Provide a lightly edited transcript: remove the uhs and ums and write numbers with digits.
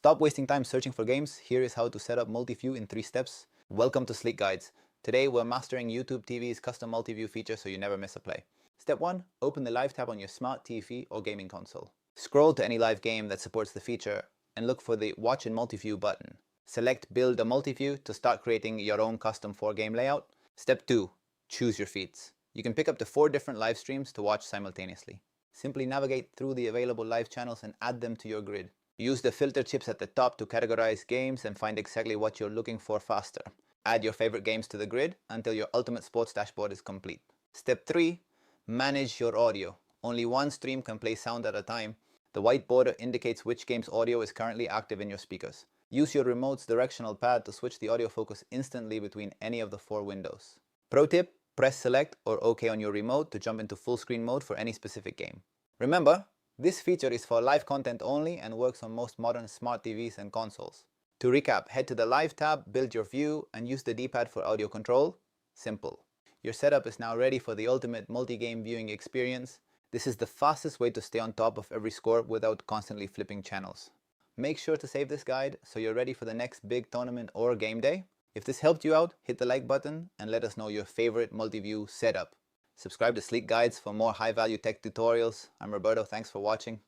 Stop wasting time searching for games. Here is how to set up Multiview in 3 steps. Welcome to Sleek Guides. Today we're mastering YouTube TV's custom Multiview feature so you never miss a play. Step 1. Open the Live tab on your smart TV or gaming console. Scroll to any live game that supports the feature and look for the Watch in Multiview button. Select Build a Multiview to start creating your own custom 4-game layout. Step 2. Choose your feeds. You can pick up to 4 different live streams to watch simultaneously. Simply navigate through the available live channels and add them to your grid. Use the filter chips at the top to categorize games and find exactly what you're looking for faster. Add your favorite games to the grid until your ultimate sports dashboard is complete. Step 3. Manage your audio. Only one stream can play sound at a time. The white border indicates which game's audio is currently active in your speakers. Use your remote's directional pad to switch the audio focus instantly between any of the 4 windows. Pro tip, press select or OK on your remote to jump into full screen mode for any specific game. Remember, this feature is for live content only and works on most modern smart TVs and consoles. To recap, head to the Live tab, build your view, and use the D-pad for audio control. Simple. Your setup is now ready for the ultimate multi-game viewing experience. This is the fastest way to stay on top of every score without constantly flipping channels. Make sure to save this guide so you're ready for the next big tournament or game day. If this helped you out, hit the like button and let us know your favorite Multiview setup. Subscribe to Sleek Guides for more high-value tech tutorials. I'm Roberto, thanks for watching.